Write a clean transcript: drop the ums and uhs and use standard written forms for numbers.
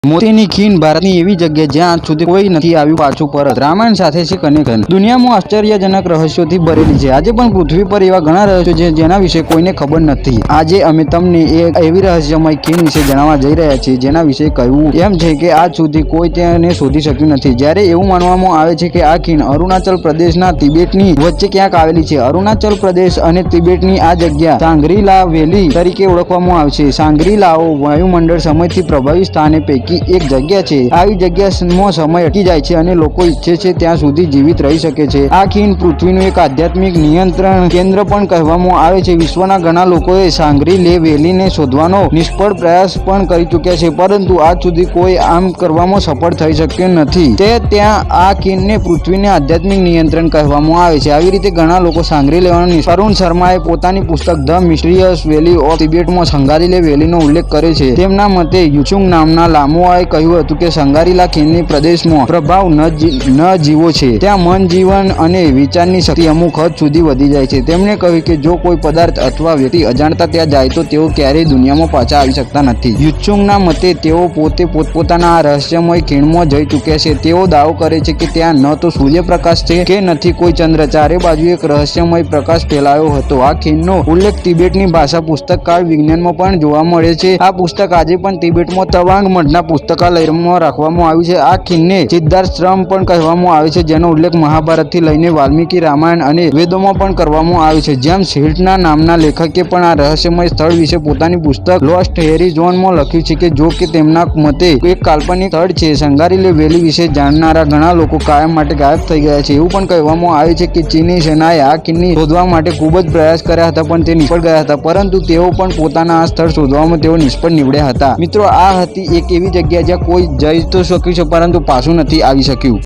મોતીની ખીણ ભારતની એવી જગ્યા જ્યાં આજ સુધી કોઈ નથી આવ્યું પાછું પરત. રામાયણ સાથે છે કનેક્શન. દુનિયામાં આશ્ચર્યજનક રહસ્યોથી ભરેલી છે. આજે પણ પૃથ્વી પર એવા ઘણા રહસ્યો છે જેના વિશે કોઈને ખબર નથી. આજે અમે તમને એક એવી રહસ્યમય ખીણ વિશે જણાવવા જઈ રહ્યા છીએ જેના વિશે કહેવું એમ છે કે આજ સુધી કોઈ તેને શોધી શક્યું નથી. જ્યારે એવું માનવામાં આવે છે કે આ ખીણ અરુણાચલ પ્રદેશના તિબેટની વચ્ચે ક્યાંક આવેલી છે. અરુણાચલ પ્રદેશ અને તિબેટની આ જગ્યા સાંગ્રી-લા વેલી તરીકે ઓળખવામાં આવે છે. સાંગ્રી-લાઓ વાયુમંડળ સમયથી પ્રભાવિત સ્થાને પૈકી એક જગ્યા છે. આવી જગ્યામાં સમય અટકી જાય છે અને લોકો ઈચ્છે છે ત્યાં સુધી જીવિત રહી શકે છે. આ ખીણ પૃથ્વીનું એક આધ્યાત્મિક નિયંત્રણ કેન્દ્ર પણ કહેવામાં આવે છે. વિશ્વના ઘણા લોકોએ સાંગ્રી-લે વેલીને શોધવાનો નિષ્ફળ પ્રયાસ પણ કરી ચૂક્યા છે, પરંતુ આજ સુધી કોઈ આમ કરવામાં સફળ થઈ શક્યું નથી. ત્યાં આ ખીણને પૃથ્વીને આધ્યાત્મિક નિયંત્રણ કહેવામાં આવે છે. આવી રીતે ઘણા લોકો સાંગ્રી લેવાનો અરુણ શર્માએ પોતાની પુસ્તક ધ મિસ્ટીરિયસ વેલી ઓફ તિબેટમાં સાંગારી-લે વેલીનો ઉલ્લેખ કર્યો છે. તેમના મતે યુચુંગ નામના લામોએ કહ્યું હતું કે સાંગારી-લા ખીણની પ્રદેશમાં પ્રભાવ ન જીવો છે. ત્યાં મન, જીવન અને વિચારની શક્તિ અમુક હદ સુધી વધી જાય છે. તેમણે કહ્યું કે જો કોઈ પદાર્થ અથવા વ્યક્તિ અજાણતા ત્યાં જાય તો તેઓ ક્યારેય દુનિયામાં પાછા આવી શકતા નથી. યુચુંગના મતે તેઓ પોતે પોતપોતાના આ રહસ્યમય ખીણમાં જઈ ચૂક્યા છે. તેઓ દાવો કરે છે કે ત્યાં ન તો સૂર્યપ્રકાશ છે કે નથી કોઈ ચંદ્ર. ચારે બાજુ એક રહસ્યમય પ્રકાશ ફેલાયો હતો. આ ખીણનો ઉલ્લેખ તિબેટની ભાષા પુસ્તકાળ વિજ્ઞાનમાં પણ જોવા મળે છે. આ પુસ્તક આજે પણ તિબેટમાં તવાંગ મઠના પુસ્તકાલયમાં રાખવામાં આવ્યું છે. આ ખીણને સિદ્ધાશ્રમ પણ કહેવામાં આવે છે, જેનો ઉલ્લેખ મહાભારતથી લઈને વાલ્મીકી રામાયણ અને વેદોમાં પણ કરવામાં આવ્યો છે. જેમ્સ હિલ્ટના નામના લેખકે પણ આ રહસ્યમય સ્થળ વિશે પોતાની પુસ્તક લોસ્ટ હેરિઝોનમાં લખ્યું છે કે જો કે તેમના મતે એક કાલ્પનિક સ્થળ છે. સાંગારી-લે વેલી વિશે જાણનારા ઘણા લોકો કાયમ માટે ગાયબ થઈ ગયા છે. એવું પણ કહેવામાં આવે છે કે ચીની સેનાએ આ ખીણને શોધવા માટે ખૂબ જ પ્રયાસ કર્યા હતા, પણ તે નિષ્ફળ ગયા હતા, પરંતુ તેઓ પણ પોતાના આ સ્થળ શોધવામાં તેઓ નિષ્ફળ નીવડ્યા હતા. મિત્રો, આ હતી એક એવી જગ્યા જ્યાં કોઈ જઈ તો શક્યું છે પરંતુ પાછું નથી આવી શક્યું.